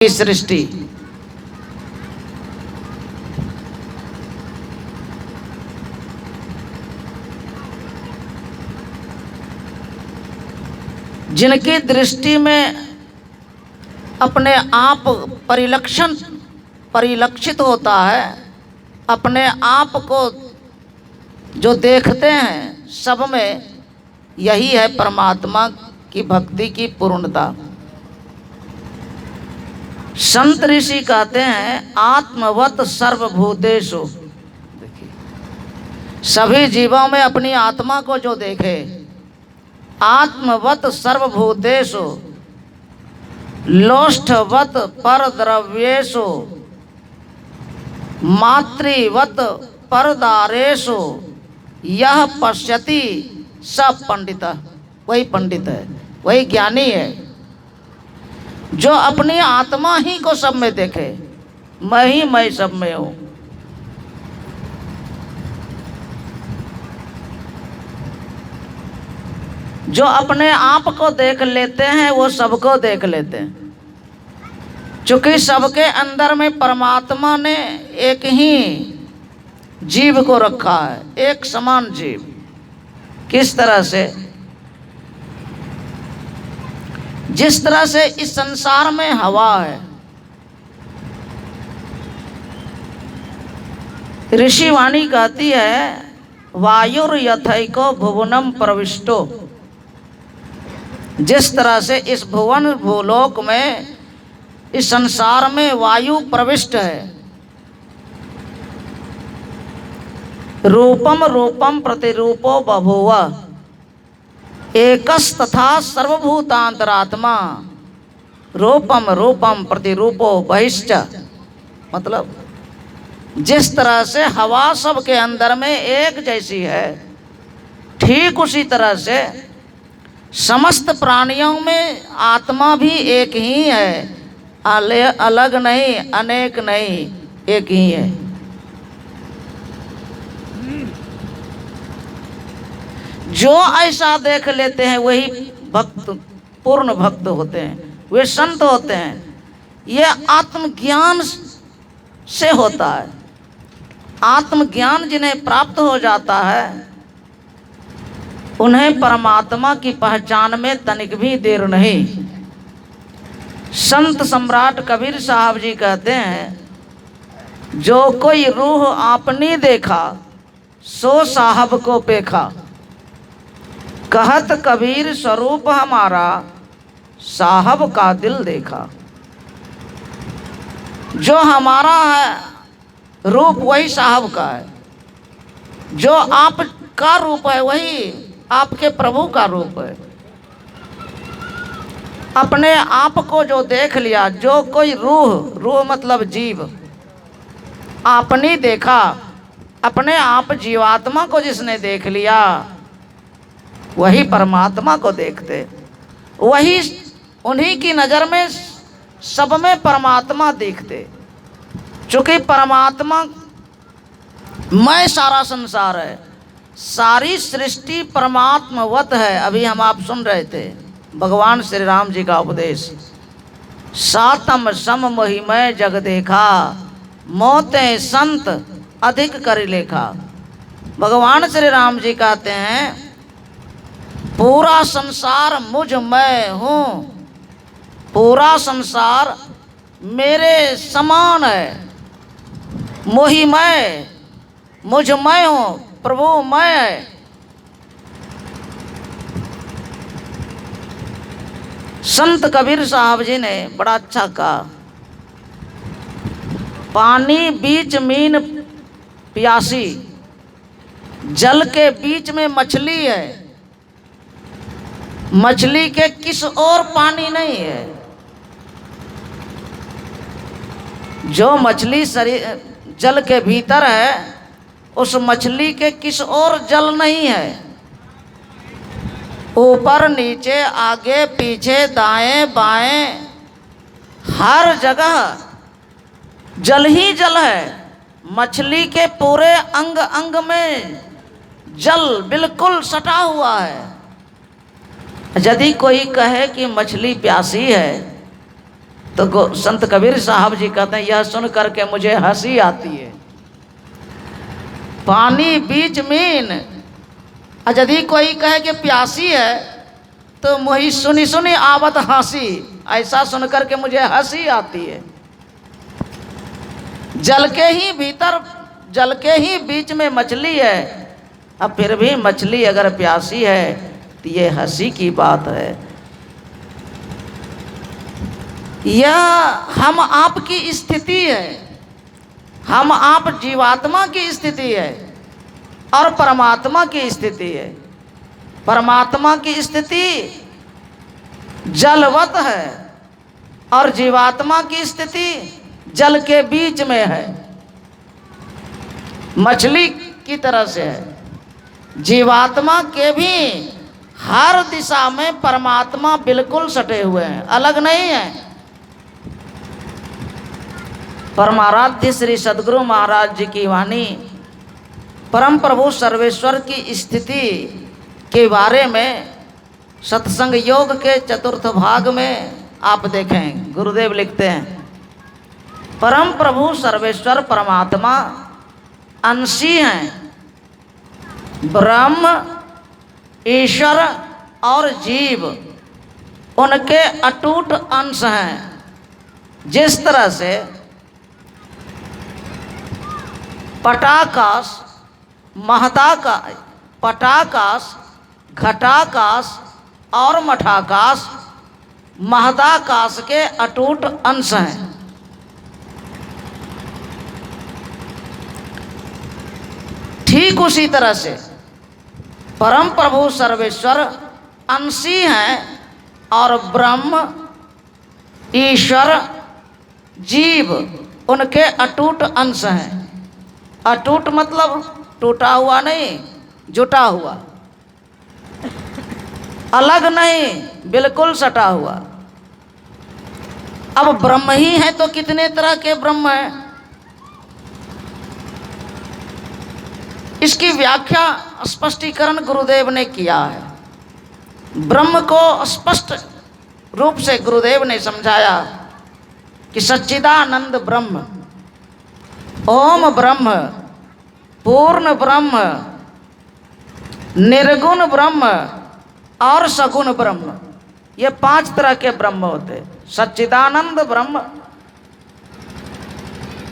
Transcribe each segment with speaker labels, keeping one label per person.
Speaker 1: की सृष्टि। जिनकी दृष्टि में अपने आप परिलक्षित होता है, अपने आप को जो देखते हैं, सब में यही है परमात्मा की भक्ति की पूर्णता। संत ऋषि कहते हैं आत्मवत सर्वभूतेषु। देखिए, सभी जीवों में अपनी आत्मा को जो देखे, आत्मवत सर्वभूतेषु लोष्ठवत परद्रव्येषु मातृवत परदारेषु यह पश्यति स पंडितः। वही पंडित है, वही ज्ञानी है जो अपनी आत्मा ही को सब में देखे। मैं सब में हूं। जो अपने आप को देख लेते हैं वो सबको देख लेते हैं, क्योंकि सबके अंदर में परमात्मा ने एक ही जीव को रखा है, एक समान जीव। किस तरह से? जिस तरह से इस संसार में हवा है, ऋषि वाणी कहती है वायुर यथैको भुवनम प्रविष्टो। जिस तरह से इस भुवन भूलोक में, इस संसार में वायु प्रविष्ट है, रूपम रूपम प्रतिरूपो बभूव एकस तथा सर्वभूतांतरात्मा रूपम रूपम प्रतिरूपो बहिश्च। मतलब जिस तरह से हवा सबके अंदर में एक जैसी है, ठीक उसी तरह से समस्त प्राणियों में आत्मा भी एक ही है, अलग नहीं, अनेक नहीं, एक ही है। जो ऐसा देख लेते हैं वही भक्त, पूर्ण भक्त होते हैं, वे संत होते हैं। ये आत्मज्ञान से होता है। आत्मज्ञान जिन्हें प्राप्त हो जाता है, उन्हें परमात्मा की पहचान में तनिक भी देर नहीं। संत सम्राट कबीर साहब जी कहते हैं जो कोई रूह आपनी देखा सो साहब को पेखा। कहत कबीर स्वरूप हमारा साहब का दिल देखा। जो हमारा है रूप वही साहब का है, जो आपका रूप है वही आपके प्रभु का रूप है। अपने आप को जो देख लिया, जो कोई रूह मतलब जीव आपने देखा, अपने आप जीवात्मा को जिसने देख लिया वही परमात्मा को देखते। वही उन्हीं की नज़र में सब में परमात्मा देखते, चूँकि परमात्मा मैं सारा संसार है, सारी सृष्टि परमात्मवत है। अभी हम आप सुन रहे थे भगवान श्री राम जी का उपदेश, सातम सम मोहिमय जग देखा मोते संत अधिक कर लेखा। भगवान श्री राम जी कहते हैं पूरा संसार मुझ मैं हूँ, पूरा संसार मेरे समान है। मोहि मैं, मुझ मैं हूँ, प्रभु मैं है। संत कबीर साहब जी ने बड़ा अच्छा कहा, पानी बीच मीन प्यासी, जल के बीच में मछली है, मछली के किस और पानी नहीं है। जो मछली जल के भीतर है, उस मछली के किस और जल नहीं है। ऊपर नीचे आगे पीछे दाएं बाएं हर जगह जल ही जल है। मछली के पूरे अंग अंग में जल बिल्कुल सटा हुआ है। यदि कोई कहे कि मछली प्यासी है तो संत कबीर साहब जी कहते हैं यह सुन करके मुझे हंसी आती है। पानी बीच मीन, यदि कोई कहे कि प्यासी है तो मोही सुनी सुनी आवत हंसी, ऐसा सुन करके मुझे हंसी आती है। जल के ही भीतर, जल के ही बीच में मछली है, अब फिर भी मछली अगर प्यासी है तो ये हंसी की बात है। यह हम आपकी स्थिति है, हम आप जीवात्मा की स्थिति है और परमात्मा की स्थिति है। परमात्मा की स्थिति जलवत है और जीवात्मा की स्थिति जल के बीच में है, मछली की तरह से है। जीवात्मा के भी हर दिशा में परमात्मा बिल्कुल सटे हुए हैं, अलग नहीं है। परमाराध्य श्री सद्गुरु महाराज जी की वाणी परम प्रभु सर्वेश्वर की स्थिति के बारे में सत्संग योग के चतुर्थ भाग में आप देखें, गुरुदेव लिखते हैं परम प्रभु सर्वेश्वर परमात्मा अंशी हैं, ब्रह्म ईश्वर और जीव उनके अटूट अंश हैं। जिस तरह से पटाकाश, महताकाश, पटाकाश, घटाकाश और मठाकाश महदाकाश के अटूट अंश हैं। ठीक उसी तरह से परम प्रभु सर्वेश्वर अंशी हैं और ब्रह्म ईश्वर जीव उनके अटूट अंश हैं। अटूट मतलब टूटा हुआ नहीं, जुटा हुआ, अलग नहीं, बिल्कुल सटा हुआ। अब ब्रह्म ही है तो कितने तरह के ब्रह्म हैं, इसकी व्याख्या स्पष्टीकरण गुरुदेव ने किया है। ब्रह्म को स्पष्ट रूप से गुरुदेव ने समझाया कि सच्चिदानंद ब्रह्म, ओम ब्रह्म, पूर्ण ब्रह्म, निर्गुण ब्रह्म और सगुण ब्रह्म, ये 5 तरह के ब्रह्म होते। सच्चिदानंद ब्रह्म,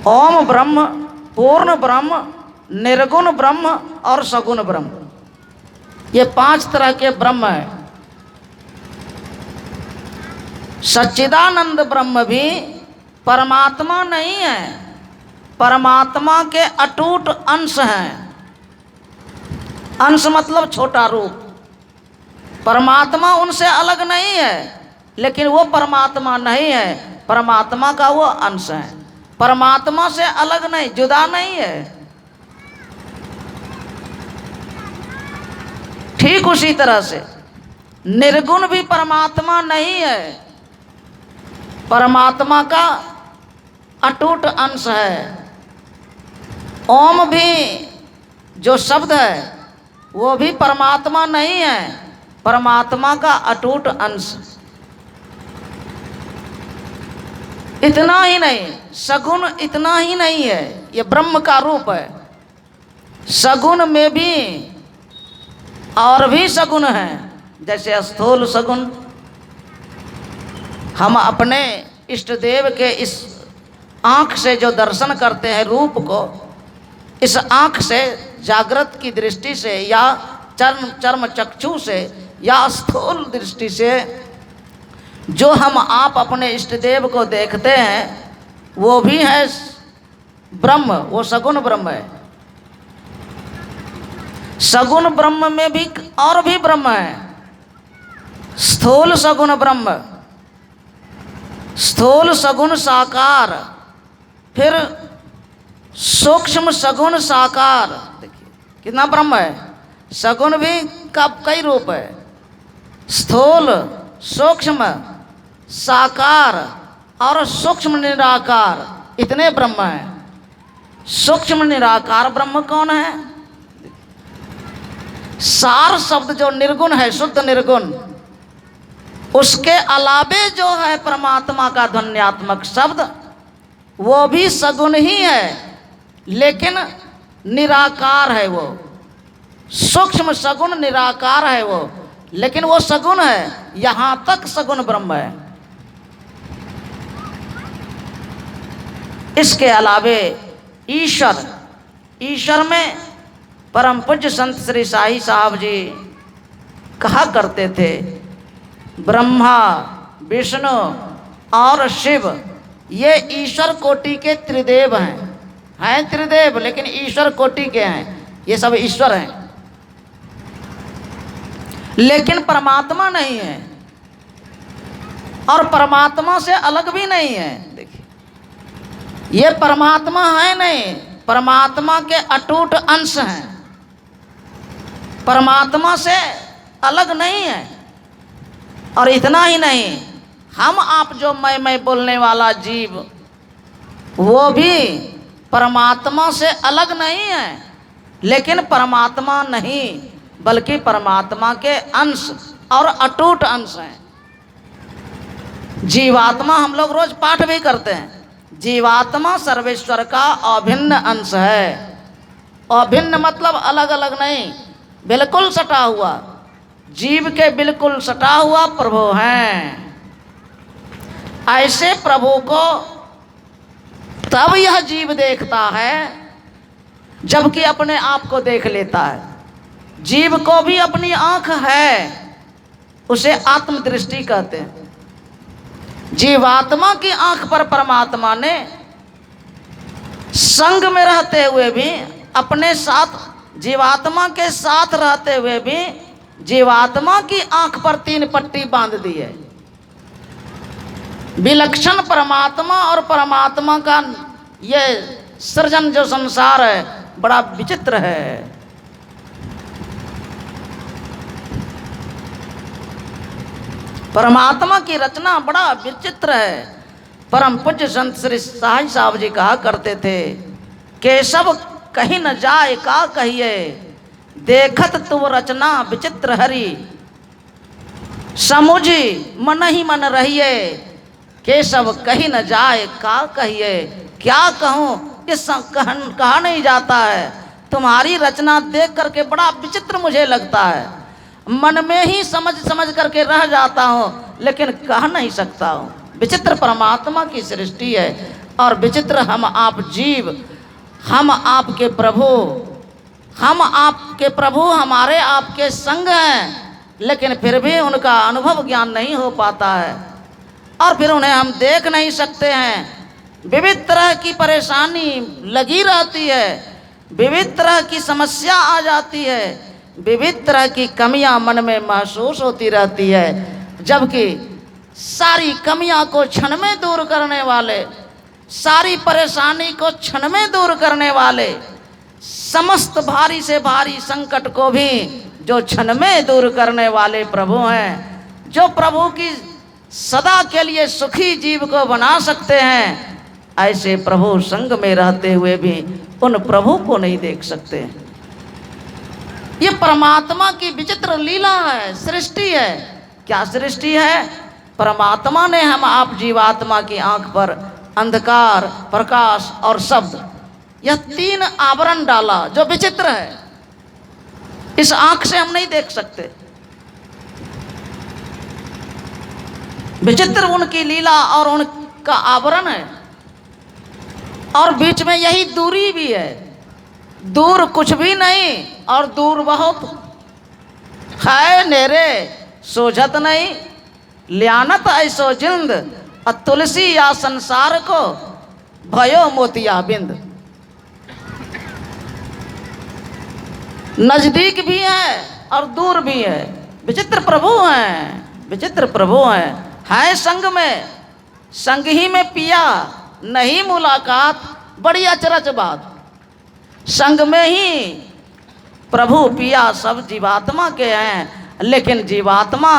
Speaker 1: ओम ब्रह्म, पूर्ण ब्रह्म, निर्गुण ब्रह्म और सगुण ब्रह्म, ये 5 तरह के ब्रह्म हैं। सच्चिदानंद ब्रह्म भी परमात्मा नहीं है, परमात्मा के अटूट अंश हैं। अंश मतलब छोटा रूप। परमात्मा उनसे अलग नहीं है, लेकिन वो परमात्मा नहीं है, परमात्मा का वो अंश है। परमात्मा से अलग नहीं, जुदा नहीं है। ठीक उसी तरह से निर्गुण भी परमात्मा नहीं है, परमात्मा का अटूट अंश है। ओम भी जो शब्द है वो भी परमात्मा नहीं है, परमात्मा का अटूट अंश। इतना ही नहीं, सगुण इतना ही नहीं है, ये ब्रह्म का रूप है। सगुण में भी और भी सगुण हैं, जैसे स्थूल सगुण। हम अपने इष्ट देव के इस आँख से जो दर्शन करते हैं रूप को, इस आँख से जागृत की दृष्टि से या चर्म चक्षु से या स्थूल दृष्टि से जो हम आप अपने इष्ट देव को देखते हैं वो भी है ब्रह्म, वो सगुण ब्रह्म है। सगुण ब्रह्म में भी और भी ब्रह्म है। स्थूल सगुण ब्रह्म, स्थूल सगुण साकार, फिर सूक्ष्म सगुण साकार। देखिए कितना ब्रह्म है। सगुण भी का कई रूप है, स्थूल, सूक्ष्म, साकार और सूक्ष्म निराकार, इतने ब्रह्म हैं। सूक्ष्म निराकार ब्रह्म कौन है? सार शब्द जो निर्गुण है, शुद्ध निर्गुण, उसके अलावे जो है परमात्मा का ध्वन्यात्मक शब्द वो भी सगुण ही है, लेकिन निराकार है। वो सूक्ष्म सगुण निराकार है वो, लेकिन वो सगुण है, यहाँ तक सगुण ब्रह्म है। इसके अलावे ईश्वर, ईश्वर में परम पूज्य संत श्री साई साहब जी कहा करते थे, ब्रह्मा विष्णु और शिव ये ईश्वर कोटि के त्रिदेव हैं त्रिदेव, लेकिन ईश्वर कोटि के हैं, ये सब ईश्वर हैं, लेकिन परमात्मा नहीं है और परमात्मा से अलग भी नहीं है। देखिए, ये परमात्मा है नहीं, परमात्मा के अटूट अंश हैं, परमात्मा से अलग नहीं है। और इतना ही नहीं, हम आप जो मैं बोलने वाला जीव वो भी परमात्मा से अलग नहीं है, लेकिन परमात्मा नहीं बल्कि परमात्मा के अंश और अटूट अंश हैं। जीवात्मा हम लोग रोज पाठ भी करते हैं, जीवात्मा सर्वेश्वर का अभिन्न अंश है। अभिन्न मतलब अलग अलग नहीं, बिल्कुल सटा हुआ, जीव के बिल्कुल सटा हुआ प्रभु हैं। ऐसे प्रभु को तब यह जीव देखता है जबकि अपने आप को देख लेता है। जीव को भी अपनी आंख है, उसे आत्मदृष्टि कहते हैं। जीवात्मा की आंख पर परमात्मा ने संग में रहते हुए भी, अपने साथ जीवात्मा के साथ रहते हुए भी जीवात्मा की आंख पर 3 पट्टी बांध दी है। विलक्षण परमात्मा और परमात्मा का ये सृजन जो संसार है बड़ा विचित्र है। परमात्मा की रचना बड़ा विचित्र है। परम पूज्य संत श्री साई साहब जी कहा करते थे, केशव कहीं न जाए का कहिए, देखत तु रचना विचित्र हरि, समुझी मन ही मन रहिए, केशव कहीं न जाए का कहिए। क्या कहूँ, इस कहा नहीं जाता है। तुम्हारी रचना देख करके बड़ा विचित्र मुझे लगता है, मन में ही समझ करके रह जाता हूँ, लेकिन कह नहीं सकता हूँ। विचित्र परमात्मा की सृष्टि है और विचित्र हम आप जीव, हम आपके प्रभु, हम आपके प्रभु हमारे आपके संग हैं, लेकिन फिर भी उनका अनुभव ज्ञान नहीं हो पाता है और फिर उन्हें हम देख नहीं सकते हैं। विविध तरह की परेशानी लगी रहती है, विविध तरह की समस्या आ जाती है, विविध तरह की कमियां मन में महसूस होती रहती है, जबकि सारी कमियां को क्षण में दूर करने वाले, सारी परेशानी को क्षण में दूर करने वाले, समस्त भारी से भारी संकट को भी जो क्षण में दूर करने वाले प्रभु हैं, जो प्रभु की सदा के लिए सुखी जीव को बना सकते हैं, ऐसे प्रभु संग में रहते हुए भी उन प्रभु को नहीं देख सकते। ये परमात्मा की विचित्र लीला है, सृष्टि है। क्या सृष्टि है? परमात्मा ने हम आप जीवात्मा की आंख पर अंधकार, प्रकाश और शब्द, यह 3 आवरण डाला जो विचित्र है। इस आंख से हम नहीं देख सकते। विचित्र उनकी लीला और उनका आवरण है, और बीच में यही दूरी भी है। दूर कुछ भी नहीं और दूर बहुत है, नेरे सोझत नहीं, लियानत ऐसो जिंद, तुलसी या संसार को भयो मोतिया बिंद। नजदीक भी है और दूर भी है। विचित्र प्रभु हैं, विचित्र प्रभु हैं संग में, संग ही में पिया नहीं मुलाकात, बड़ी अचरज बात। संग में ही प्रभु पिया सब जीवात्मा के हैं, लेकिन जीवात्मा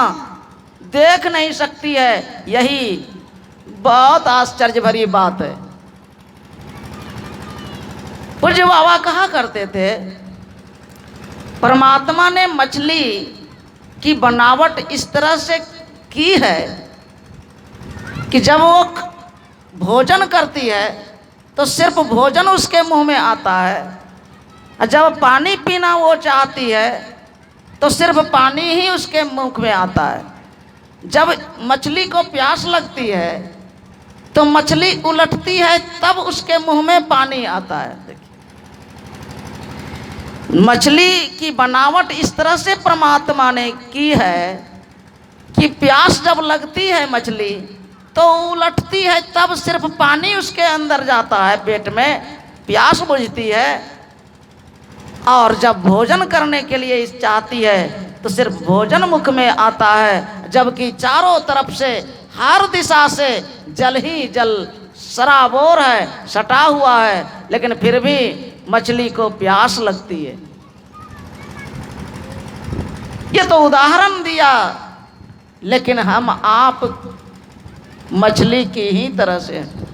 Speaker 1: देख नहीं सकती है। यही बहुत आश्चर्य भरी बात है। पूज्य बाबा कहा करते थे, परमात्मा ने मछली की बनावट इस तरह से की है कि जब वो भोजन करती है तो सिर्फ भोजन उसके मुंह में आता है, और जब पानी पीना वो चाहती है तो सिर्फ पानी ही उसके मुख में आता है। जब मछली को प्यास लगती है तो मछली उलटती है, तब उसके मुंह में पानी आता है। देखिए, मछली की बनावट इस तरह से परमात्मा ने की है कि प्यास जब लगती है मछली तो उलटती है, तब सिर्फ पानी उसके अंदर जाता है, पेट में प्यास बुझती है। और जब भोजन करने के लिए चाहती है तो सिर्फ भोजन मुख में आता है, जबकि चारों तरफ से हर दिशा से जल ही जल सराबोर है, सटा हुआ है, लेकिन फिर भी मछली को प्यास लगती है। ये तो उदाहरण दिया, लेकिन हम आप मछली की ही तरह से हैं।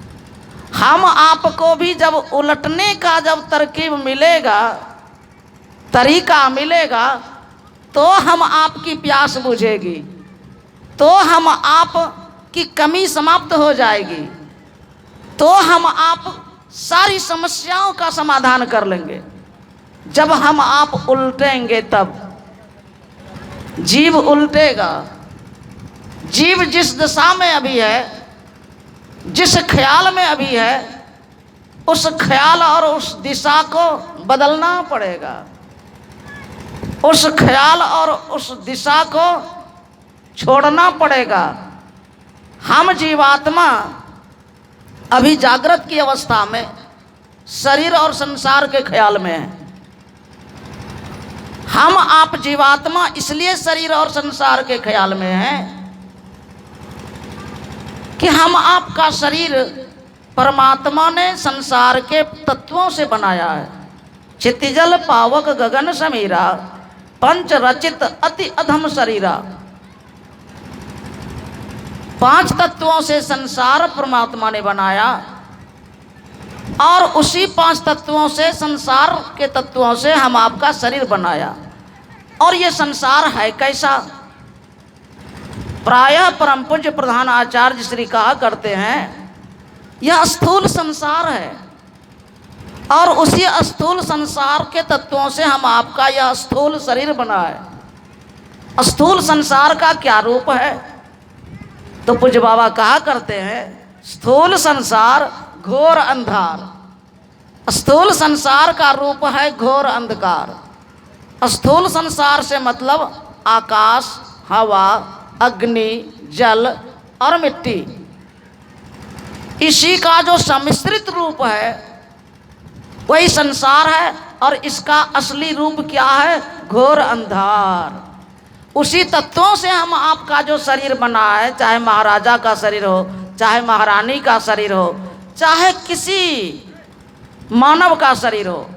Speaker 1: हम आपको भी जब उलटने का जब तरकीब मिलेगा, तरीका मिलेगा, तो हम आपकी प्यास बुझेगी, तो हम आप की कमी समाप्त हो जाएगी, तो हम आप सारी समस्याओं का समाधान कर लेंगे। जब हम आप उल्टेंगे तब जीव उल्टेगा। जीव जिस दिशा में अभी है, जिस ख्याल में अभी है, उस ख्याल और उस दिशा को बदलना पड़ेगा। उस ख्याल और उस दिशा को छोड़ना पड़ेगा। हम जीवात्मा अभी जागृत की अवस्था में शरीर और संसार के ख्याल में हैं। हम आप जीवात्मा इसलिए शरीर और संसार के ख्याल में हैं कि हम आपका शरीर परमात्मा ने संसार के तत्वों से बनाया है। क्षितिजल पावक गगन समीरा, पंच रचित अति अधम शरीरा। 5 तत्वों से संसार परमात्मा ने बनाया, और उसी 5 तत्वों से संसार के तत्वों से हम आपका शरीर बनाया। और ये संसार है कैसा? प्रायः परम पूज्य प्रधान आचार्य श्री कहा करते हैं, यह स्थूल संसार है, और उसी स्थूल संसार के तत्वों से हम आपका यह स्थूल शरीर बना है। स्थूल संसार का क्या रूप है? तो पूज्य बाबा कहा करते हैं, स्थूल संसार घोर अंधार। स्थूल संसार का रूप है घोर अंधकार। स्थूल संसार से मतलब आकाश, हवा, अग्नि, जल और मिट्टी, इसी का जो सम्मिश्रित रूप है वही संसार है। और इसका असली रूप क्या है? घोर अंधार। उसी तत्वों से हम आपका जो शरीर बना है, चाहे महाराजा का शरीर हो, चाहे महारानी का शरीर हो, चाहे किसी मानव का शरीर हो,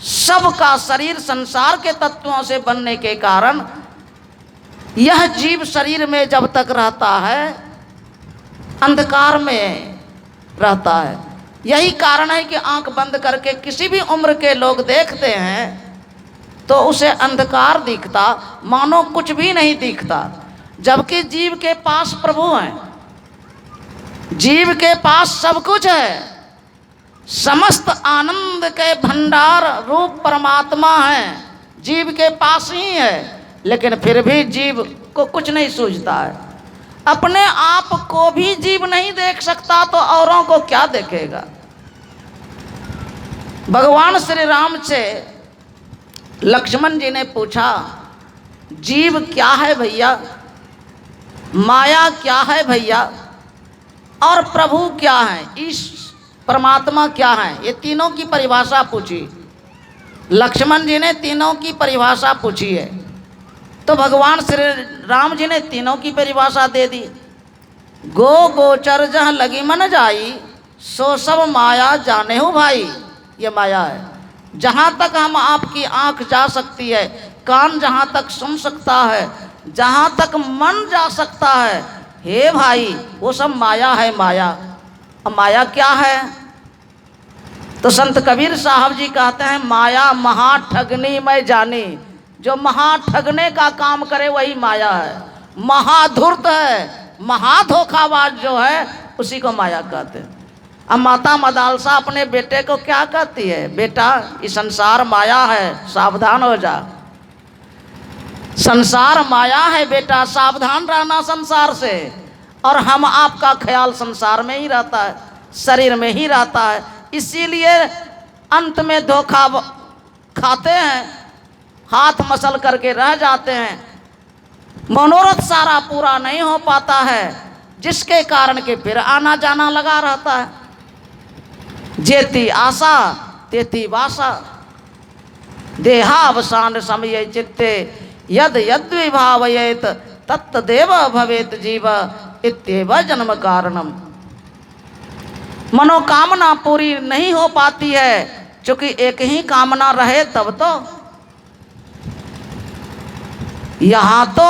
Speaker 1: सबका शरीर संसार के तत्वों से बनने के कारण यह जीव शरीर में जब तक रहता है अंधकार में रहता है। यही कारण है कि आंख बंद करके किसी भी उम्र के लोग देखते हैं तो उसे अंधकार दिखता, मानो कुछ भी नहीं दिखता, जबकि जीव के पास प्रभु हैं, जीव के पास सब कुछ है, समस्त आनंद के भंडार रूप परमात्मा है, जीव के पास ही है। लेकिन फिर भी जीव को कुछ नहीं सूझता है। अपने आप को भी जीव नहीं देख सकता तो औरों को क्या देखेगा? भगवान श्री राम से लक्ष्मण जी ने पूछा, जीव क्या है भैया, माया क्या है भैया, और प्रभु क्या है, ईश परमात्मा क्या है? ये तीनों की परिभाषा पूछी। लक्ष्मण जी ने तीनों की परिभाषा पूछी है, तो भगवान श्री राम जी ने तीनों की परिभाषा दे दी। गो गोचर जहाँ लगी मन जाई, सो सब माया जाने हो भाई। ये माया है। जहाँ तक हम आपकी आँख जा सकती है, कान जहाँ तक सुन सकता है, जहाँ तक मन जा सकता है, हे भाई वो सब माया है। माया, अब माया क्या है? तो संत कबीर साहब जी कहते हैं, माया महा ठगनी मैं जानी। जो महा ठगने का काम करे वही माया है। महाधूर्त है, महाधोखाबाज जो है उसी को माया कहते हैं। अब माता मदालसा अपने बेटे को क्या कहती है, बेटा ये संसार माया है, सावधान हो जा। संसार माया है बेटा, सावधान रहना संसार से। और हम आपका ख्याल संसार में ही रहता है, शरीर में ही रहता है, इसीलिए अंत में धोखा खाते हैं, हाथ मसल करके रह जाते हैं, मनोरथ सारा पूरा नहीं हो पाता है, जिसके कारण के फिर आना जाना लगा रहता है। जेती आशा तेती वासा, देहावसान समय चित्ते यद यद्विभावयेत तत्तदेव भवेत जीव इत्येव जन्म कारणम। मनोकामना पूरी नहीं हो पाती है, क्योंकि एक ही कामना रहे तब तो। यहाँ तो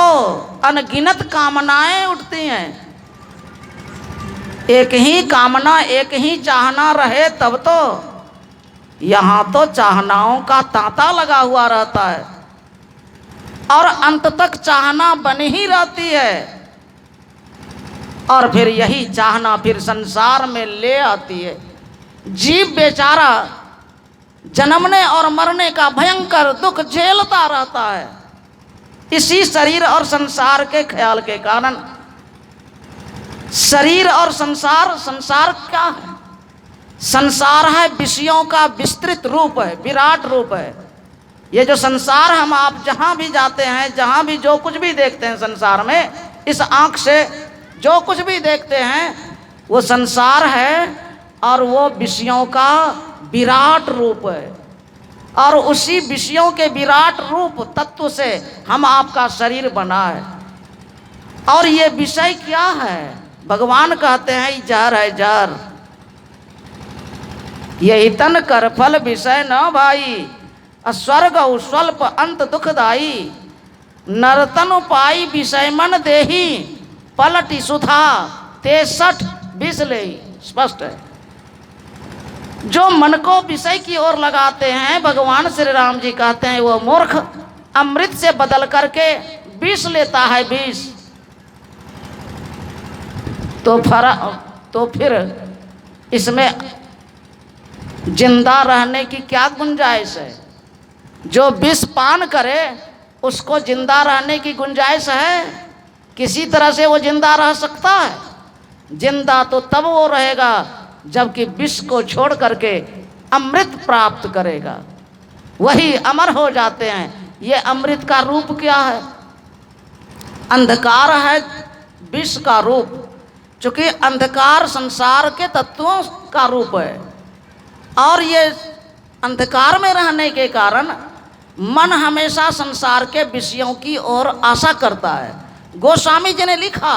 Speaker 1: अनगिनत कामनाएं उठती हैं, एक ही कामना एक ही चाहना रहे तब तो। यहाँ तो चाहनाओं का तांता लगा हुआ रहता है और अंत तक चाहना बनी ही रहती है, और फिर यही चाहना फिर संसार में ले आती है। जीव बेचारा जन्मने और मरने का भयंकर दुख झेलता रहता है इसी शरीर और संसार के ख्याल के कारण। शरीर और संसार, संसार क्या है? संसार है विषयों का विस्तृत रूप है, विराट रूप है। ये जो संसार हम आप जहाँ भी जाते हैं, जहाँ भी जो कुछ भी देखते हैं संसार में, इस आँख से जो कुछ भी देखते हैं वो संसार है, और वो विषयों का विराट रूप है। और उसी विषयों के विराट रूप तत्व से हम आपका शरीर बना है। और ये विषय क्या है? भगवान कहते हैं ये जहर है, जहर। यही तन कर फल विषय न भाई, स्वर्ग स्वल्प अंत दुखदाई। नरतन पाई विषय मन देही, पलटी सुधा ते सठ विष लेही। स्पष्ट है, जो मन को विषय की ओर लगाते हैं, भगवान श्री राम जी कहते हैं वो मूर्ख अमृत से बदल करके विष लेता है, विष। तो फिर इसमें जिंदा रहने की क्या गुंजाइश है? जो विष पान करे उसको जिंदा रहने की गुंजाइश है? किसी तरह से वो जिंदा रह सकता है? जिंदा तो तब वो रहेगा जबकि विष को छोड़ करके अमृत प्राप्त करेगा, वही अमर हो जाते हैं। ये अमृत का रूप क्या है? अंधकार है विष का रूप, चूँकि अंधकार संसार के तत्वों का रूप है। और ये अंधकार में रहने के कारण मन हमेशा संसार के विषयों की ओर आशा करता है। गोस्वामी जी ने लिखा,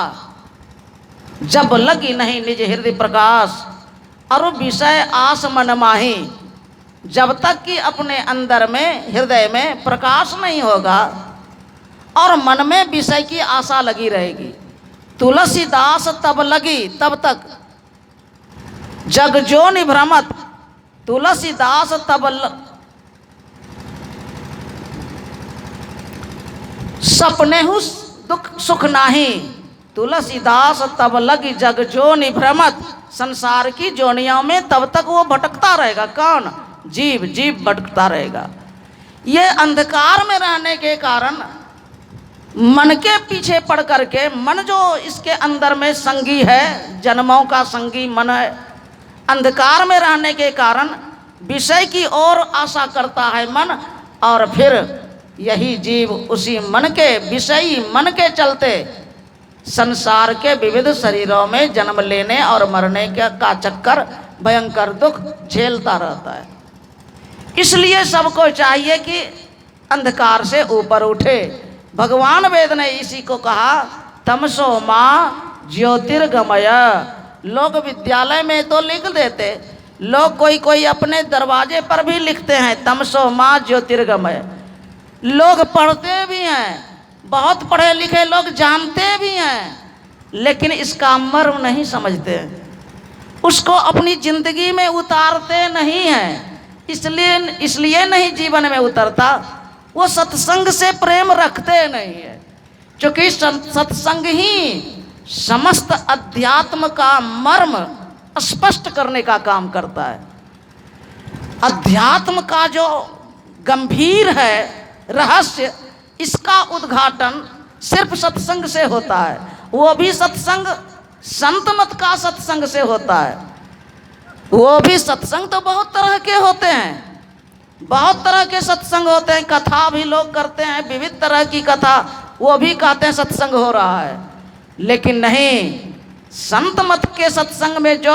Speaker 1: जब लगी नहीं निज हृदय प्रकाश, और विषय आस मन माही। जब तक कि अपने अंदर में, हृदय में प्रकाश नहीं होगा और मन में विषय की आशा लगी रहेगी, तुलसीदास तब लगी तब तक जग जो निभ्रमत। तुलसीदास तब सपने हु दुख सुख नाही। तुलसीदास तब लगी जग जो निभ्रमत। संसार की जोनियों में तब तक वो भटकता रहेगा। कौन? जीव। जीव भटकता रहेगा। ये अंधकार में रहने के कारण मन के पीछे पड़ करके, मन जो इसके अंदर में संगी है, जन्मों का संगी मन है, अंधकार में रहने के कारण विषय की ओर आशा करता है मन। और फिर यही जीव उसी मन के, विषयी मन के चलते संसार के विविध शरीरों में जन्म लेने और मरने का चक्कर, भयंकर दुख झेलता रहता है। इसलिए सबको चाहिए कि अंधकार से ऊपर उठे। भगवान वेद ने इसी को कहा, तमसो माँ ज्योतिर्गमय। लोग विद्यालय में तो लिख देते, लोग कोई अपने दरवाजे पर भी लिखते हैं तमसो माँ ज्योतिर्गमय। लोग पढ़ते भी हैं, बहुत पढ़े लिखे लोग जानते भी हैं, लेकिन इसका मर्म नहीं समझते, उसको अपनी जिंदगी में उतारते नहीं हैं। इसलिए नहीं जीवन में उतरता, वो सत्संग से प्रेम रखते नहीं है। क्योंकि सत्संग ही समस्त अध्यात्म का मर्म स्पष्ट करने का काम करता है। अध्यात्म का जो गंभीर है रहस्य, इसका उद्घाटन सिर्फ सत्संग से होता है। वो भी सत्संग संत मत का सत्संग से होता है। वो भी सत्संग तो बहुत तरह के होते हैं, बहुत तरह के सत्संग होते हैं। कथा भी लोग करते हैं, विविध तरह की कथा, वो भी कहते हैं सत्संग हो रहा है। लेकिन नहीं, संत मत के सत्संग में जो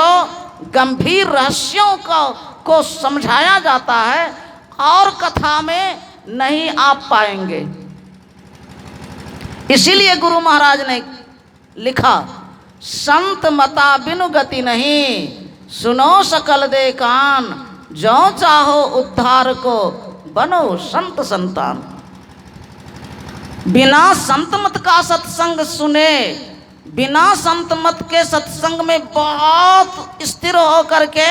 Speaker 1: गंभीर रहस्यों को समझाया जाता है और कथा में नहीं आप पाएंगे। इसीलिए गुरु महाराज ने लिखा, संत मता बिनु गति नहीं, सुनो सकल दे कान, जो चाहो उद्धार को बनो संत संतान। बिना संत मत का सत्संग सुने, बिना संत मत के सत्संग में बहुत स्थिर होकर के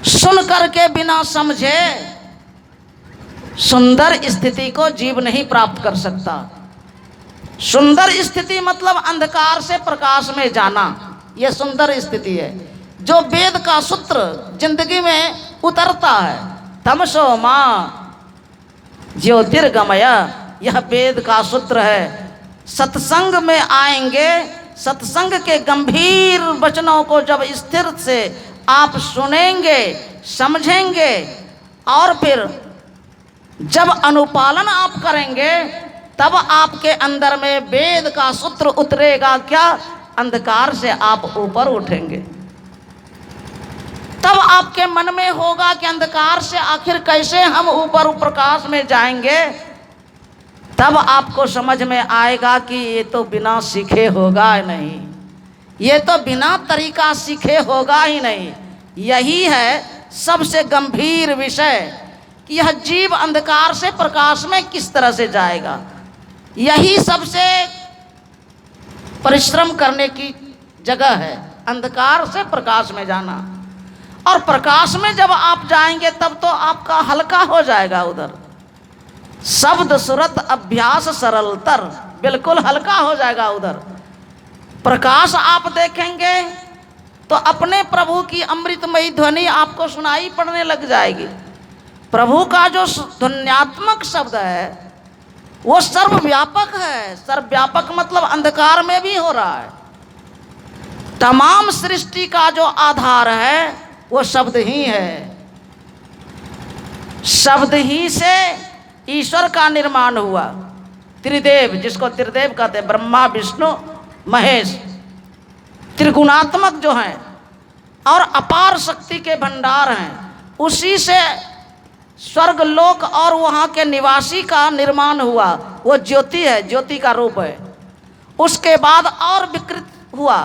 Speaker 1: सुन करके बिना समझे सुंदर स्थिति को जीव नहीं प्राप्त कर सकता। सुंदर स्थिति मतलब अंधकार से प्रकाश में जाना, यह सुंदर स्थिति है। जो वेद का सूत्र जिंदगी में उतरता है, तमसो मां ज्योतिर्गमय, यह वेद का सूत्र है। सत्संग में आएंगे, सत्संग के गंभीर वचनों को जब स्थिर से आप सुनेंगे, समझेंगे और फिर जब अनुपालन आप करेंगे, तब आपके अंदर में वेद का सूत्र उतरेगा। क्या? अंधकार से आप ऊपर उठेंगे। तब आपके मन में होगा कि अंधकार से आखिर कैसे हम ऊपर प्रकाश में जाएंगे। तब आपको समझ में आएगा कि ये तो बिना सीखे होगा ही नहीं, ये तो बिना तरीका सीखे होगा ही नहीं। यही है सबसे गंभीर विषय कि यह जीव अंधकार से प्रकाश में किस तरह से जाएगा। यही सबसे परिश्रम करने की जगह है, अंधकार से प्रकाश में जाना। और प्रकाश में जब आप जाएंगे तब तो आपका हल्का हो जाएगा। उधर शब्द सुरत अभ्यास सरलतर, बिल्कुल हल्का हो जाएगा। उधर प्रकाश आप देखेंगे तो अपने प्रभु की अमृतमयी ध्वनि आपको सुनाई पड़ने लग जाएगी। प्रभु का जो ध्वन्यात्मक शब्द है वो सर्वव्यापक है। सर्वव्यापक मतलब अंधकार में भी हो रहा है। तमाम सृष्टि का जो आधार है वो शब्द ही है। शब्द ही से ईश्वर का निर्माण हुआ। त्रिदेव, जिसको त्रिदेव कहते हैं, ब्रह्मा विष्णु महेश, त्रिगुणात्मक जो हैं और अपार शक्ति के भंडार हैं, उसी से स्वर्ग लोक और वहाँ के निवासी का निर्माण हुआ। वो ज्योति है, ज्योति का रूप है। उसके बाद और विकृत हुआ,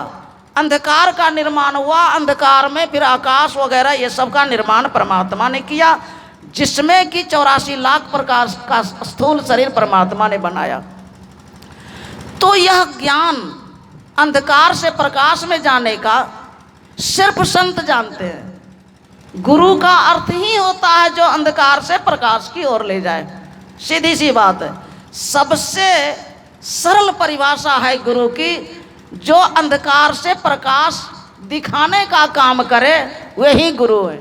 Speaker 1: अंधकार का निर्माण हुआ। अंधकार में फिर आकाश वगैरह ये सब का निर्माण परमात्मा ने किया, जिसमें कि 84 लाख प्रकाश का स्थूल शरीर परमात्मा ने बनाया। तो यह ज्ञान अंधकार से प्रकाश में जाने का सिर्फ संत जानते हैं। गुरु का अर्थ ही होता है जो अंधकार से प्रकाश की ओर ले जाए। सीधी सी बात है, सबसे सरल परिभाषा है गुरु की। जो अंधकार से प्रकाश दिखाने का काम करे वही गुरु है।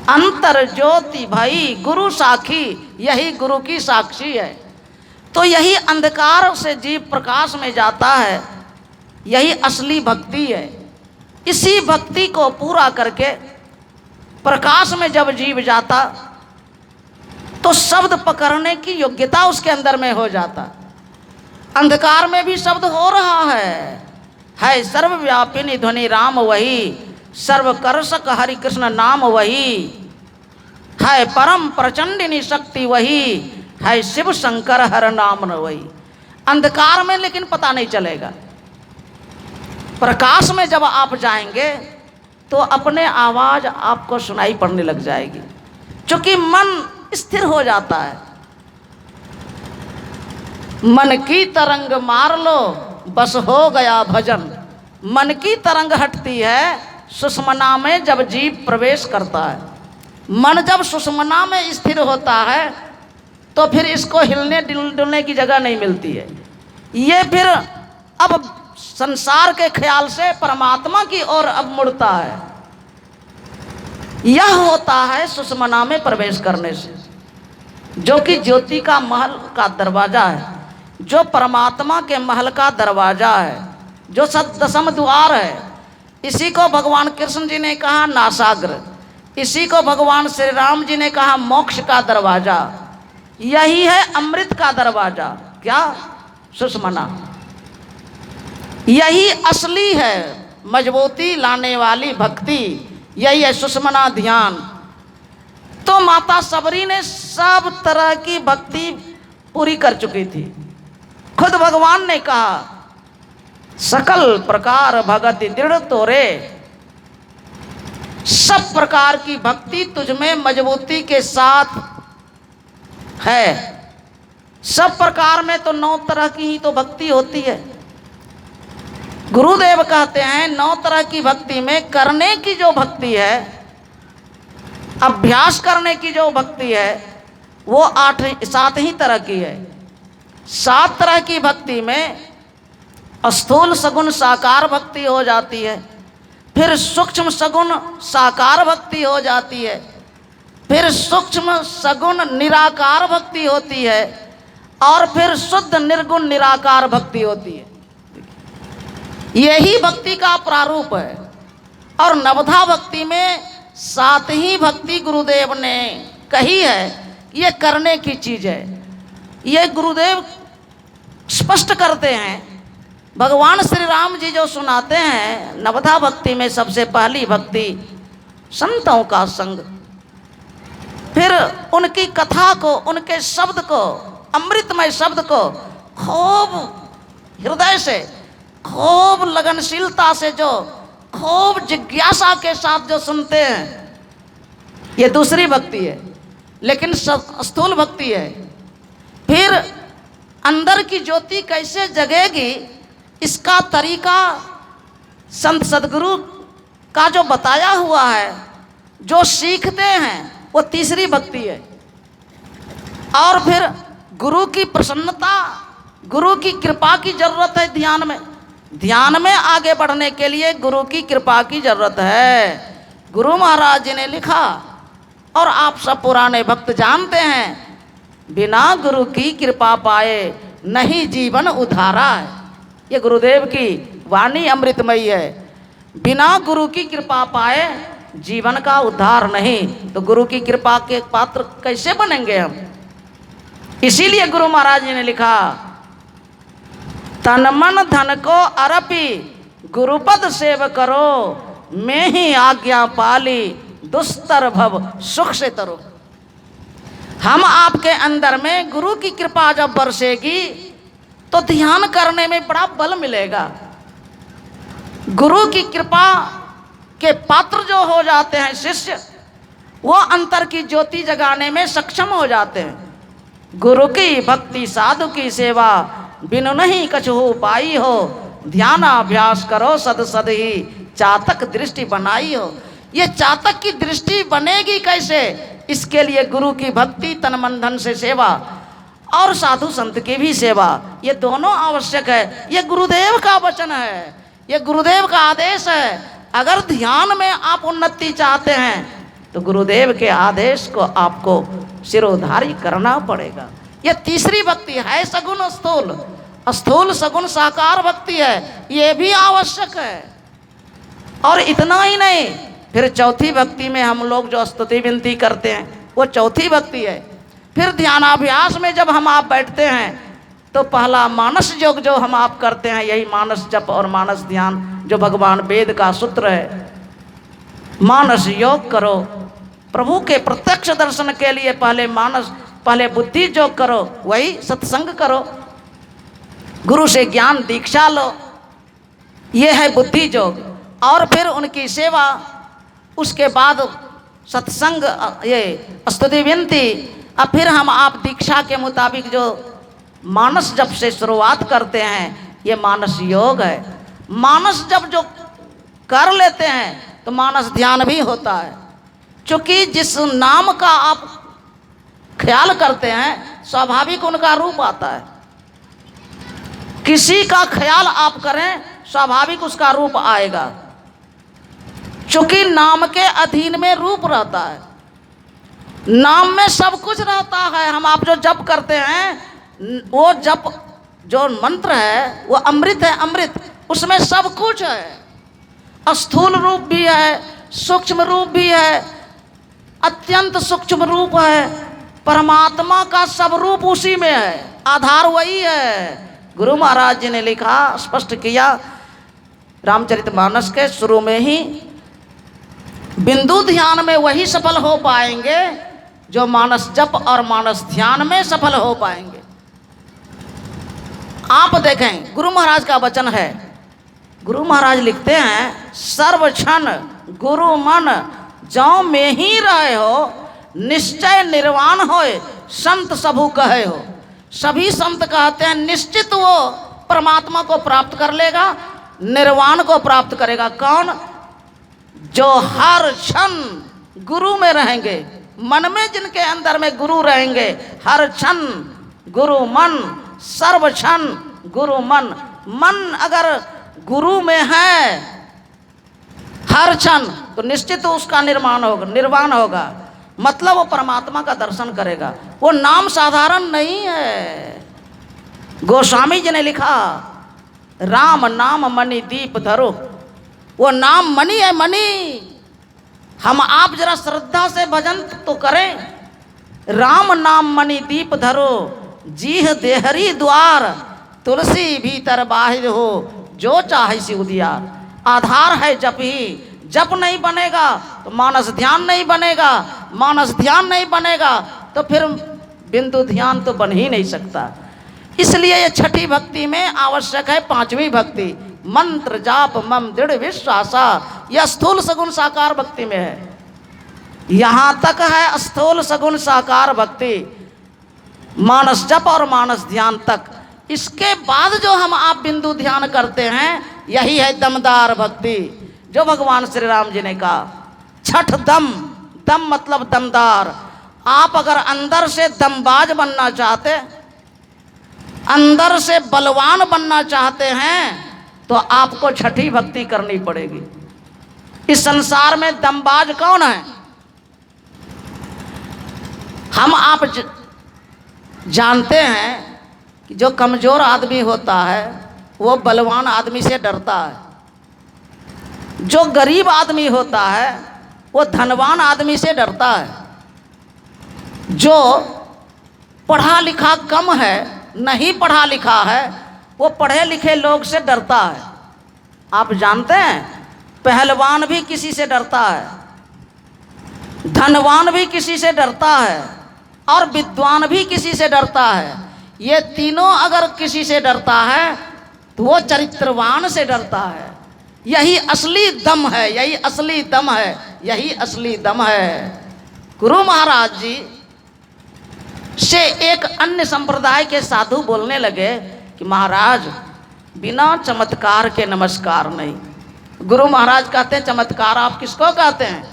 Speaker 1: अंतर ज्योति भई गुरु साखी, यही गुरु की साक्षी है। तो यही अंधकार से जीव प्रकाश में जाता है, यही असली भक्ति है। इसी भक्ति को पूरा करके प्रकाश में जब जीव जाता तो शब्द पकड़ने की योग्यता उसके अंदर में हो जाता। अंधकार में भी शब्द हो रहा है सर्वव्यापिनी ध्वनि राम वही, सर्वकर्षक हरि कृष्ण नाम वही, है परम प्रचंडिनी शक्ति वही, है शिव शंकर हर नाम वही। अंधकार में लेकिन पता नहीं चलेगा। प्रकाश में जब आप जाएंगे तो अपने आवाज आपको सुनाई पड़ने लग जाएगी, क्योंकि मन स्थिर हो जाता है। मन की तरंग मार लो बस हो गया भजन। मन की तरंग हटती है सुषमना में जब जीव प्रवेश करता है। मन जब सुषमना में स्थिर होता है तो फिर इसको हिलने डुलने की जगह नहीं मिलती है। ये फिर अब संसार के ख्याल से परमात्मा की ओर अब मुड़ता है। यह होता है सुषमना में प्रवेश करने से, जो कि ज्योति का महल का दरवाजा है, जो परमात्मा के महल का दरवाजा है, जो दशम द्वार है। इसी को भगवान कृष्ण जी ने कहा नासाग्र, इसी को भगवान श्री राम जी ने कहा मोक्ष का दरवाजा। यही है अमृत का दरवाजा, क्या? सुषमना। यही असली है मजबूती लाने वाली भक्ति, यही है सुषमना ध्यान। तो माता सबरी ने सब तरह की भक्ति पूरी कर चुकी थी। खुद भगवान ने कहा सकल प्रकार भगति दृढ़ तोरे, सब प्रकार की भक्ति तुझमें मजबूती के साथ है। सब प्रकार में तो 9 तरह की ही तो भक्ति होती है। गुरुदेव कहते हैं 9 तरह की भक्ति में करने की जो भक्ति है, अभ्यास करने की जो भक्ति है, वो 7 ही तरह की है। 7 तरह की भक्ति में स्थूल सगुण साकार भक्ति हो जाती है, फिर सूक्ष्म सगुण साकार भक्ति हो जाती है, फिर सूक्ष्म सगुण निराकार भक्ति होती है, और फिर शुद्ध निर्गुण निराकार भक्ति होती है। यही भक्ति का प्रारूप है। और नवधा भक्ति में 7 ही भक्ति गुरुदेव ने कही है, ये करने की चीज़ है। ये गुरुदेव स्पष्ट करते हैं। भगवान श्री राम जी जो सुनाते हैं, नवधा भक्ति में सबसे पहली भक्ति संतों का संग, फिर उनकी कथा को, उनके शब्द को, अमृतमय शब्द को खूब हृदय से, खूब लगनशीलता से, जो खूब जिज्ञासा के साथ जो सुनते हैं, ये दूसरी भक्ति है। लेकिन स्थूल भक्ति है। फिर अंदर की ज्योति कैसे जगेगी, इसका तरीका संत सदगुरु का जो बताया हुआ है, जो सीखते हैं, वो तीसरी भक्ति है। और फिर गुरु की प्रसन्नता, गुरु की कृपा की जरूरत है। ध्यान में आगे बढ़ने के लिए गुरु की कृपा की जरूरत है। गुरु महाराज जी ने लिखा, और आप सब पुराने भक्त जानते हैं, बिना गुरु की कृपा पाए नहीं जीवन उधारा है। ये गुरुदेव की वाणी अमृतमयी है। बिना गुरु की कृपा पाए जीवन का उद्धार नहीं। तो गुरु की कृपा के पात्र कैसे बनेंगे हम? इसीलिए गुरु महाराज जी ने लिखा, तन मन धन को अर्पी गुरुपद सेव करो, मैं ही आज्ञा पाली दुस्तर भव सुख से तरो। हम आपके अंदर में गुरु की कृपा जब बरसेगी तो ध्यान करने में बड़ा बल मिलेगा। गुरु की कृपा के पात्र जो हो जाते हैं शिष्य, वो अंतर की ज्योति जगाने में सक्षम हो जाते हैं। गुरु की भक्ति साधु की सेवा, बिनु नहीं कछु पाई हो, ध्यानाभ्यास करो सद सद ही चातक दृष्टि बनाई हो। ये चातक की दृष्टि बनेगी कैसे? इसके लिए गुरु की भक्ति, तन मन धन से सेवा, और साधु संत की भी सेवा, ये दोनों आवश्यक है। ये गुरुदेव का वचन है, ये गुरुदेव का आदेश है। अगर ध्यान में आप उन्नति चाहते हैं तो गुरुदेव के आदेश को आपको सिरोधारी करना पड़ेगा। ये तीसरी भक्ति है सगुण स्थूल, स्थूल सगुण साकार भक्ति है, ये भी आवश्यक है। और इतना ही नहीं, फिर चौथी भक्ति में हम लोग जो स्तुति विनती करते हैं, वो चौथी भक्ति है। फिर ध्यानाभ्यास में जब हम आप बैठते हैं तो पहला मानस योग जो हम आप करते हैं, यही मानस जप और मानस ध्यान जो भगवान वेद का सूत्र है। मानस योग करो, प्रभु के प्रत्यक्ष दर्शन के लिए पहले बुद्धि योग करो, वही सत्संग करो, गुरु से ज्ञान दीक्षा लो, ये है बुद्धि योग। और फिर उनकी सेवा, उसके बाद सत्संग, ये स्तुति विनती। अब फिर हम आप दीक्षा के मुताबिक जो मानस जप से शुरुआत करते हैं, ये मानस योग है। मानस जप जो कर लेते हैं तो मानस ध्यान भी होता है। क्योंकि जिस नाम का आप ख्याल करते हैं, स्वाभाविक उनका रूप आता है। किसी का ख्याल आप करें, स्वाभाविक उसका रूप आएगा, क्योंकि नाम के अधीन में रूप रहता है। नाम में सब कुछ रहता है। हम आप जो जप करते हैं, वो जप जो मंत्र है वो अमृत है, अमृत, उसमें सब कुछ है। स्थूल रूप भी है, सूक्ष्म रूप भी है, अत्यंत सूक्ष्म रूप है। परमात्मा का सब रूप उसी में है, आधार वही है। गुरु महाराज जी ने लिखा, स्पष्ट किया रामचरितमानस के शुरू में ही, बिंदु ध्यान में वही सफल हो पाएंगे जो मानस जप और मानस ध्यान में सफल हो पाएंगे। आप देखें, गुरु महाराज का वचन है। गुरु महाराज लिखते हैं, सर्व क्षण गुरु मन जौ में ही रहे हो, निश्चय निर्वाण होए संत सबू कहे हो। सभी संत कहते हैं निश्चित वो परमात्मा को प्राप्त कर लेगा, निर्वाण को प्राप्त करेगा। कौन? जो हर क्षण गुरु में रहेंगे, मन में जिनके अंदर में गुरु रहेंगे। हर क्षण गुरु मन, सर्व क्षण गुरु मन। मन अगर गुरु में है हर क्षण, तो निश्चित उसका निर्माण होगा, निर्वाण होगा, मतलब वो परमात्मा का दर्शन करेगा। वो नाम साधारण नहीं है। गोस्वामी जी ने लिखा, राम नाम मणि दीप धरो। वो नाम मणि है, मणि। हम आप जरा श्रद्धा से भजन तो करें। राम नाम मणि दीप धरो, जीह देहरी द्वार, तुलसी भीतर बाहिर हो, जो चाहे सि उदियार। आधार है जप ही। जप नहीं बनेगा तो मानस ध्यान नहीं बनेगा, मानस ध्यान नहीं बनेगा तो फिर बिंदु ध्यान तो बन ही नहीं सकता। इसलिए ये छठी भक्ति में आवश्यक है पांचवी भक्ति, मंत्र जाप मम दृढ़ विश्वासा। यह स्थूल सगुण साकार भक्ति में है। यहाँ तक है स्थूल सगुण साकार भक्ति, मानस जप और मानस ध्यान तक। इसके बाद जो हम आप बिंदु ध्यान करते हैं, यही है दमदार भक्ति, जो भगवान श्री राम जी ने कहा। छठ दम, दम मतलब दमदार। आप अगर अंदर से दमबाज बनना चाहते, अंदर से बलवान बनना चाहते हैं, तो आपको छठी भक्ति करनी पड़ेगी। इस संसार में दमबाज कौन है? हम आप जानते हैं कि जो कमजोर आदमी होता है वो बलवान आदमी से डरता है। जो गरीब आदमी होता है वो धनवान आदमी से डरता है। जो पढ़ा लिखा कम है, नहीं पढ़ा लिखा है, वो पढ़े लिखे लोग से डरता है। आप जानते हैं, पहलवान भी किसी से डरता है, धनवान भी किसी से डरता है, और विद्वान भी किसी से डरता है। ये तीनों अगर किसी से डरता है तो वो चरित्रवान से डरता है। यही असली दम है, यही असली दम है, यही असली दम है। गुरु महाराज जी से एक अन्य संप्रदाय के साधु बोलने लगे कि महाराज, बिना चमत्कार के नमस्कार नहीं। गुरु महाराज कहते हैं, चमत्कार आप किसको कहते हैं?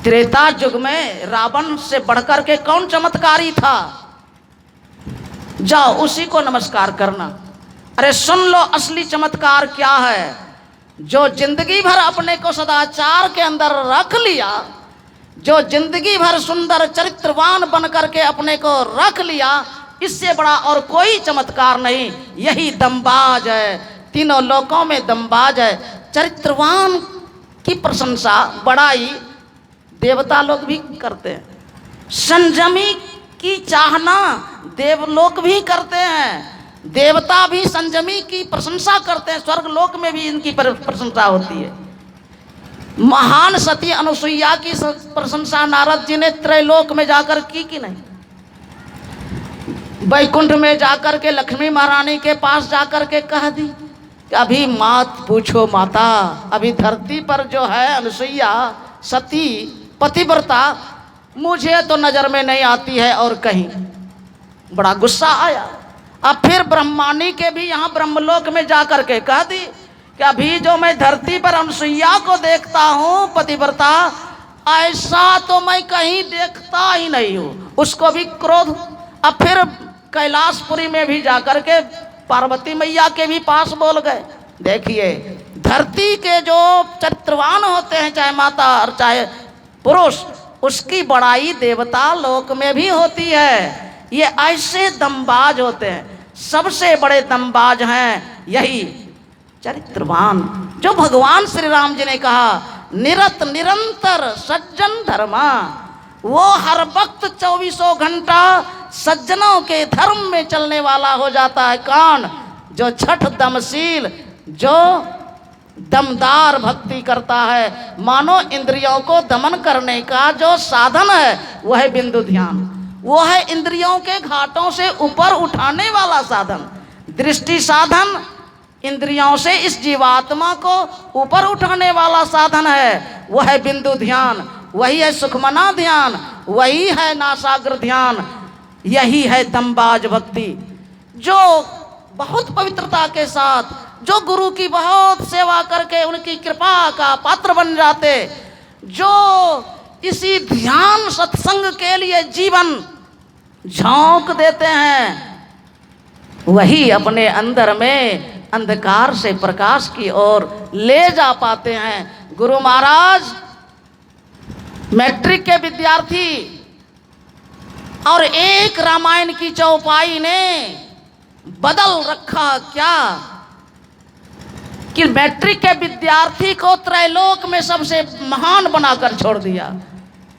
Speaker 1: त्रेता युग में रावण से बढ़कर के कौन चमत्कारी था? जाओ उसी को नमस्कार करना। अरे सुन लो असली चमत्कार क्या है। जो जिंदगी भर अपने को सदाचार के अंदर रख लिया, जो जिंदगी भर सुंदर चरित्रवान बन करके अपने को रख लिया, इससे बड़ा और कोई चमत्कार नहीं। यही दमबाज है, तीनों लोकों में दमबाज है। चरित्रवान की प्रशंसा, बड़ाई देवता लोग भी करते हैं। संयमी की चाहना देवलोक भी करते हैं। देवता भी संयमी की प्रशंसा करते हैं। स्वर्ग लोक में भी इनकी प्रशंसा होती है। महान सती अनुसुईया की प्रशंसा नारद जी ने त्रैलोक में जाकर की कि नहीं? बैकुंठ में जाकर के लक्ष्मी महारानी के पास जाकर के कह दी कि अभी मत पूछो माता, अभी धरती पर जो है अनुसुईया सती पतिव्रता मुझे तो नजर में नहीं आती है और कहीं। बड़ा गुस्सा आया। अब फिर ब्रह्मानी के भी यहाँ ब्रह्मलोक में जाकर के कह दी कि अभी जो मैं धरती पर अनुसुईया को देखता हूँ पतिव्रता, ऐसा तो मैं कहीं देखता ही नहीं हूँ। उसको भी क्रोध। अब फिर कैलाशपुरी में भी जाकर के पार्वती मैया के भी पास बोल गए। देखिए, धरती के जो चरित्रवान होते हैं, चाहे माता और चाहे पुरुष, उसकी बड़ाई देवता लोक में भी होती है। ये ऐसे दमबाज होते हैं, सबसे बड़े दमबाज हैं यही चरित्रवान, जो भगवान श्री राम जी ने कहा निरत निरंतर सज्जन धर्मा। वो हर वक्त 24 घंटा सज्जनों के धर्म में चलने वाला हो जाता है। कौन? जो छठ दमशील, जो दमदार भक्ति करता है। मानो इंद्रियों को दमन करने का जो साधन है वह है बिंदु ध्यान। वो है इंद्रियों के घाटों से ऊपर उठाने वाला साधन। दृष्टि साधन इंद्रियों से इस जीवात्मा को ऊपर उठाने वाला साधन है, वह है बिंदु ध्यान। वही है सुखमना ध्यान, वही है नासाग्र ध्यान, यही है दमबाज भक्ति। जो बहुत पवित्रता के साथ, जो गुरु की बहुत सेवा करके उनकी कृपा का पात्र बन जाते, जो इसी ध्यान सत्संग के लिए जीवन झोंक देते हैं, वही अपने अंदर में अंधकार से प्रकाश की ओर ले जा पाते हैं। गुरु महाराज मैट्रिक के विद्यार्थी और एक रामायण की चौपाई ने बदल रखा क्या कि मैट्रिक के विद्यार्थी को त्रैलोक में सबसे महान बनाकर छोड़ दिया।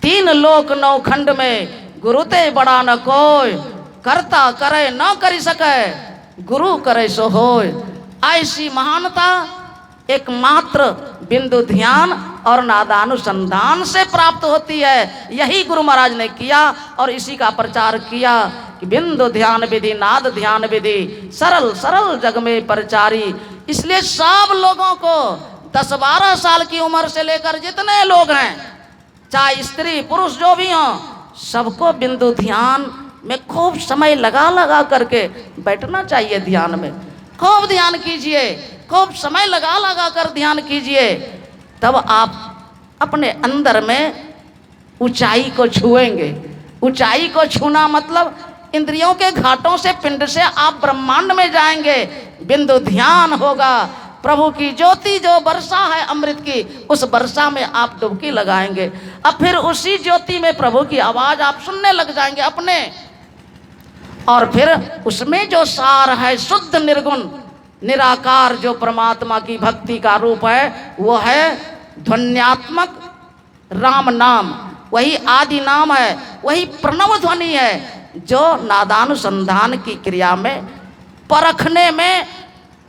Speaker 1: 3 लोक 9 खंड में गुरु ते बड़ा न कोई, करता करे न करी सके, गुरु करे सो होय। ऐसी महानता एकमात्र बिंदु ध्यान और नादानुसंधान से प्राप्त होती है। यही गुरु महाराज ने किया और इसी का प्रचार किया कि बिंदु ध्यान विधि नाद ध्यान विधि सरल सरल जग में प्रचारी। इसलिए सब लोगों को 10-12 साल की उम्र से लेकर जितने लोग हैं, चाहे स्त्री पुरुष जो भी हों, सबको बिंदु ध्यान में खूब समय लगा लगा करके बैठना चाहिए। ध्यान में खूब ध्यान कीजिए, खूब समय लगा लगा कर ध्यान कीजिए, तब आप अपने अंदर में ऊंचाई को छुएंगे। ऊंचाई को छूना मतलब इंद्रियों के घाटों से, पिंड से आप ब्रह्मांड में जाएंगे। बिंदु ध्यान होगा, प्रभु की ज्योति जो वर्षा है अमृत की, उस वर्षा में आप डुबकी लगाएंगे। अब फिर उसी ज्योति में प्रभु की आवाज आप सुनने लग जाएंगे अपने, और फिर उसमें जो सार है शुद्ध निर्गुण निराकार जो परमात्मा की भक्ति का रूप है, वो है ध्वन्यात्मक राम नाम। वही आदि नाम है, वही प्रणव ध्वनि है, जो नादानुसंधान की क्रिया में परखने में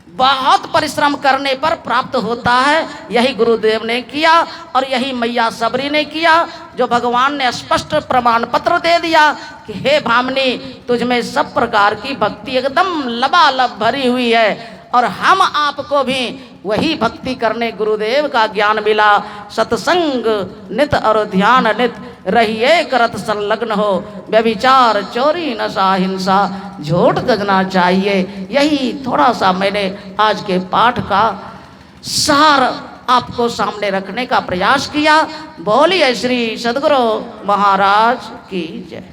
Speaker 1: बहुत परिश्रम करने पर प्राप्त होता है। यही गुरुदेव ने किया और यही मैया सबरी ने किया, जो भगवान ने स्पष्ट प्रमाण पत्र दे दिया कि हे भामिनी, तुझ में सब प्रकार की भक्ति एकदम लबालब भरी हुई है। और हम आपको भी वही भक्ति करने गुरुदेव का ज्ञान मिला। सत्संग नित और ध्यान नित, रहिए करत संलग्न हो, व्यभिचार चोरी नशा हिंसा झूठ तजना चाहिए। यही थोड़ा सा मैंने आज के पाठ का सार आपको सामने रखने का प्रयास किया। बोलिए श्री सद्गुरु महाराज की जय।